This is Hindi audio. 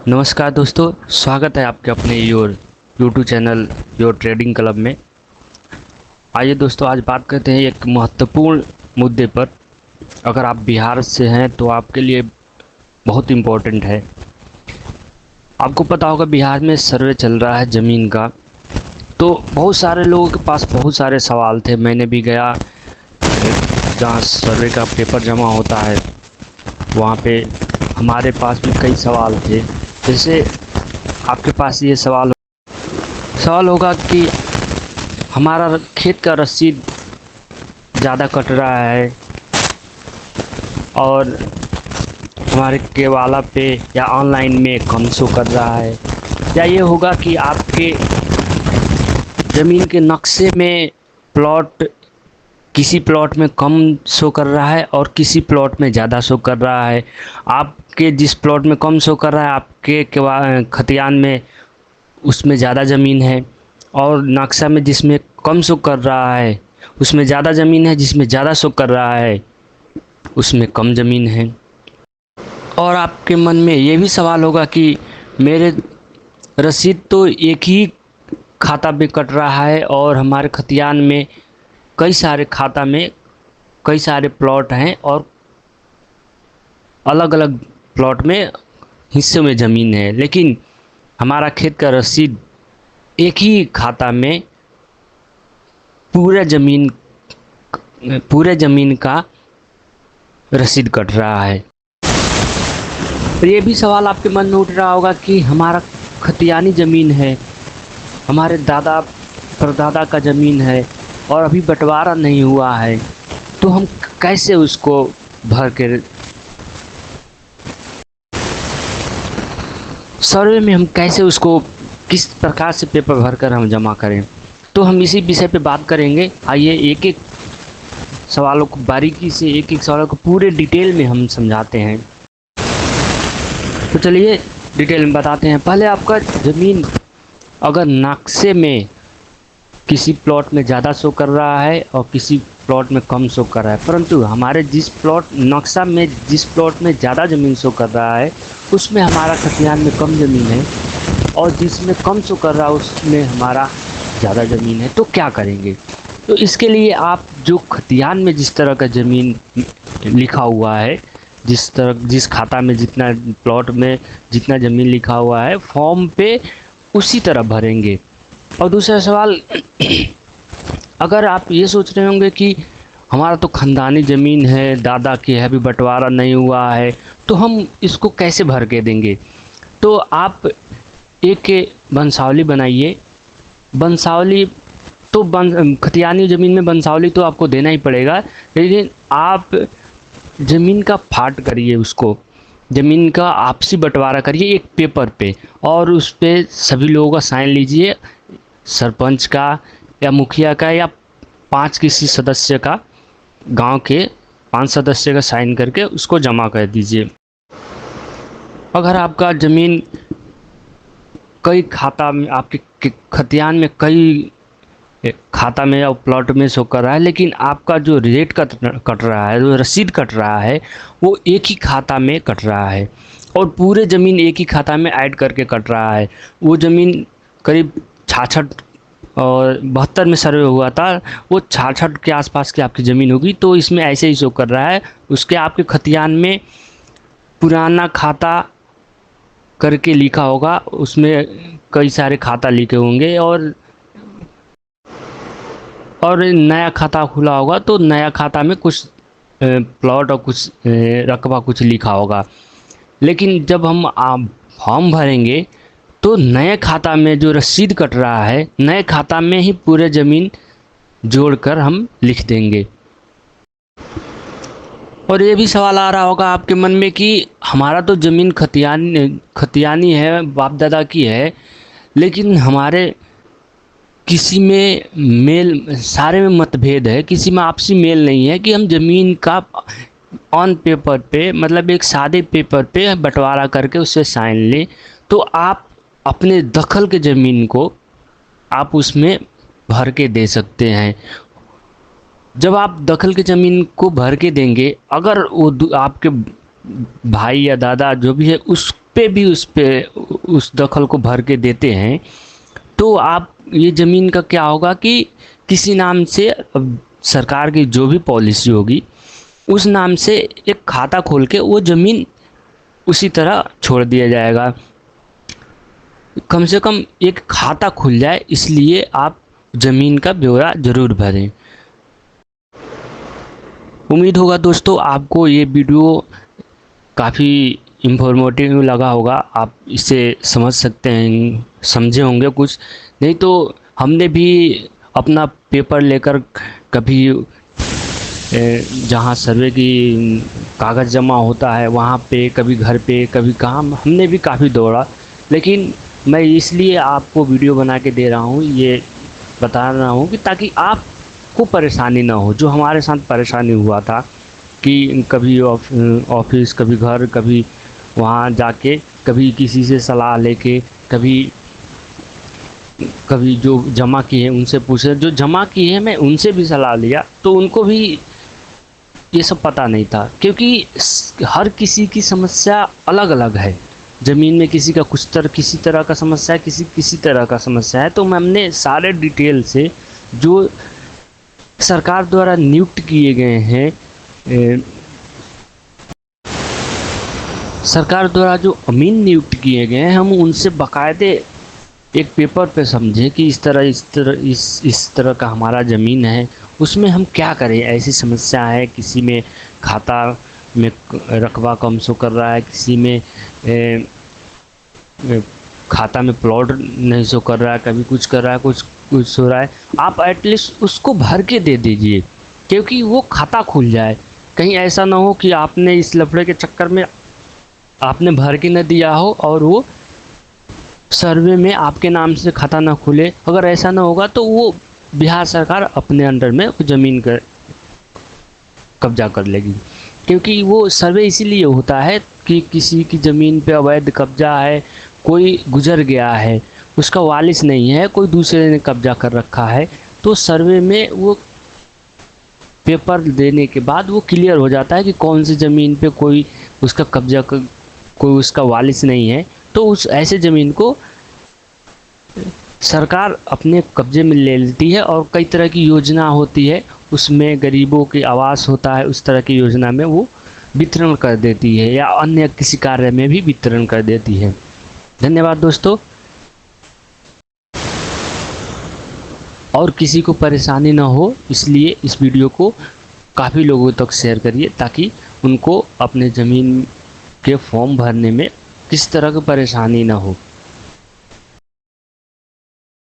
नमस्कार दोस्तों, स्वागत है आपके अपने your YouTube channel your trading club में। आइए दोस्तों, आज बात करते हैं एक महत्वपूर्ण मुद्दे पर। अगर आप बिहार से हैं तो आपके लिए बहुत इम्पोर्टेंट है। आपको पता होगा बिहार में सर्वे चल रहा है ज़मीन का, तो बहुत सारे लोगों के पास बहुत सारे सवाल थे। मैंने भी गया जहाँ सर्वे का पेपर जमा होता है, वहाँ पे हमारे पास भी कई सवाल थे। जैसे आपके पास ये सवाल होगा कि हमारा खेत का रसीद ज़्यादा कट रहा है और हमारे केवाला पे या ऑनलाइन में कम शो कर रहा है, या ये होगा कि आपके ज़मीन के नक्शे में किसी प्लॉट में कम शो कर रहा है और किसी प्लॉट में ज़्यादा शो कर रहा है। आपके जिस प्लॉट में कम शो कर रहा है, आपके खतियान में उसमें ज़्यादा ज़मीन है, और नक्शा में जिसमें कम शो कर रहा है उसमें ज़्यादा ज़मीन है, जिसमें ज़्यादा शो कर रहा है उसमें कम ज़मीन है। और आपके मन में ये भी सवाल होगा कि मेरे रसीद तो एक ही खाता में कट रहा है और हमारे खतियान में कई सारे खाता में कई सारे प्लॉट हैं और अलग अलग प्लॉट में हिस्से में ज़मीन है, लेकिन हमारा खेत का रसीद एक ही खाता में पूरे ज़मीन का रसीद कट रहा है। तो ये भी सवाल आपके मन में उठ रहा होगा कि हमारा खतियानी ज़मीन है, हमारे दादा परदादा का ज़मीन है और अभी बंटवारा नहीं हुआ है, तो हम कैसे उसको भर के सर्वे में हम कैसे उसको किस प्रकार से पेपर भरकर हम जमा करें। तो हम इसी विषय पे बात करेंगे। आइए एक एक सवालों को बारीकी से, एक एक सवालों को पूरे डिटेल में हम समझाते हैं। तो चलिए डिटेल में बताते हैं। पहले आपका ज़मीन अगर नक्शे में किसी प्लॉट में ज़्यादा शो कर रहा है और किसी प्लॉट में कम शो कर रहा है, परंतु हमारे नक्शा में जिस प्लॉट में ज़्यादा ज़मीन शो कर रहा है उसमें हमारा खतियान में कम ज़मीन है, और जिसमें कम शो कर रहा है उसमें हमारा ज़्यादा ज़मीन है, तो क्या करेंगे। तो इसके लिए आप जो खतियान में जिस तरह का ज़मीन लिखा हुआ है, जिस खाता में जितना प्लॉट में जितना ज़मीन लिखा हुआ है, फॉर्म पे उसी तरह भरेंगे। और दूसरा सवाल, अगर आप ये सोच रहे होंगे कि हमारा तो ख़ानदानी ज़मीन है, दादा की है, अभी बंटवारा नहीं हुआ है, तो हम इसको कैसे भर के देंगे। तो आप एक वंशावली बनाइए। वंशावली तो खतियानी ज़मीन में वंशावली तो आपको देना ही पड़ेगा, लेकिन आप ज़मीन का फाट करिए, उसको ज़मीन का आपसी बंटवारा करिए एक पेपर पे, और उस पे सभी लोगों का साइन लीजिए, सरपंच का या मुखिया का या 5 किसी सदस्य का, गांव के 5 सदस्य का साइन करके उसको जमा कर दीजिए। अगर आपका ज़मीन कई खाता में, आपके खतियान में कई खाता में या प्लॉट में शो कर रहा है, लेकिन आपका जो रेट कट रहा है, जो रसीद कट रहा है, वो एक ही खाता में कट रहा है और पूरे ज़मीन एक ही खाता में ऐड करके कट रहा है। वो ज़मीन करीब 66 और 72 में सर्वे हुआ था, वो 66 के आसपास की आपकी ज़मीन होगी, तो इसमें ऐसे ही शो कर रहा है। उसके आपके खतियान में पुराना खाता करके लिखा होगा, उसमें कई सारे खाता लिखे होंगे, और नया खाता खुला होगा तो नया खाता में कुछ प्लॉट और कुछ रकबा कुछ लिखा होगा। लेकिन जब हम फॉर्म भरेंगे तो नए खाता में जो रसीद कट रहा है, नए खाता में ही पूरे ज़मीन जोड़कर हम लिख देंगे। और ये भी सवाल आ रहा होगा आपके मन में कि हमारा तो ज़मीन खतियानी है, बाप दादा की है, लेकिन हमारे किसी में सारे में मतभेद है, किसी में आपसी मेल नहीं है कि हम ज़मीन का ऑन पेपर पे, मतलब एक सादे पेपर पे बंटवारा करके उससे साइन लें। तो आप अपने दखल के ज़मीन को आप उसमें भर के दे सकते हैं। जब आप दखल की ज़मीन को भर के देंगे, अगर वो आपके भाई या दादा जो भी है उस पे भी उस दखल को भर के देते हैं, तो आप ये ज़मीन का क्या होगा कि किसी नाम से अब सरकार की जो भी पॉलिसी होगी उस नाम से एक खाता खोल के वो ज़मीन उसी तरह छोड़ दिया जाएगा। कम से कम एक खाता खुल जाए, इसलिए आप ज़मीन का ब्यौरा ज़रूर भरें। उम्मीद होगा दोस्तों आपको ये वीडियो काफ़ी इन्फॉर्मेटिव लगा होगा, आप इसे समझ सकते हैं, समझे होंगे कुछ। नहीं तो हमने भी अपना पेपर लेकर कभी जहाँ सर्वे की कागज़ जमा होता है वहाँ पे, कभी घर पे, कभी कहाँ, हमने भी काफ़ी दौड़ा। लेकिन मैं इसलिए आपको वीडियो बना के दे रहा हूँ, ये बता रहा हूँ कि ताकि आपको परेशानी ना हो, जो हमारे साथ परेशानी हुआ था कि कभी ऑफिस, कभी घर, कभी वहाँ जाके, कभी किसी से सलाह लेके, कभी जो जमा किए हैं उनसे पूछे, जो जमा किए हैं मैं उनसे भी सलाह लिया, तो उनको भी ये सब पता नहीं था, क्योंकि हर किसी की समस्या अलग अलग है। ज़मीन में किसी का किसी तरह का समस्या है, किसी तरह का समस्या है। तो हमने सारे डिटेल से जो सरकार द्वारा नियुक्त किए गए हैं, सरकार द्वारा जो अमीन नियुक्त किए गए हैं, हम उनसे बाकायदे एक पेपर पे समझे कि इस तरह का हमारा ज़मीन है, उसमें हम क्या करें। ऐसी समस्या है, किसी में खाता में रकबा कम शो कर रहा है, किसी में खाता में प्लॉट नहीं शो कर रहा है, कभी कुछ कर रहा है, कुछ हो रहा है। आप एटलीस्ट उसको भर के दे दीजिए, क्योंकि वो खाता खुल जाए। कहीं ऐसा ना हो कि आपने इस लफड़े के चक्कर में आपने भर के न दिया हो और वो सर्वे में आपके नाम से खाता ना खुले। अगर ऐसा ना होगा तो वो बिहार सरकार अपने अंडर में ज़मीन का कब्जा कर लेगी, क्योंकि वो सर्वे इसीलिए होता है कि किसी की ज़मीन पे अवैध कब्जा है, कोई गुजर गया है, उसका वारिस नहीं है, कोई दूसरे ने कब्जा कर रखा है, तो सर्वे में वो पेपर देने के बाद वो क्लियर हो जाता है कि कौन सी ज़मीन पे कोई उसका कब्जा, कोई उसका वारिस नहीं है। तो उस ऐसे ज़मीन को सरकार अपने कब्जे में ले लेती है, और कई तरह की योजना होती है, उसमें गरीबों की आवास होता है, उस तरह की योजना में वो वितरण कर देती है, या अन्य किसी कार्य में भी वितरण कर देती है। धन्यवाद दोस्तों। और किसी को परेशानी ना हो, इसलिए इस वीडियो को काफ़ी लोगों तक शेयर करिए, ताकि उनको अपने ज़मीन के फॉर्म भरने में किसी तरह की परेशानी ना हो।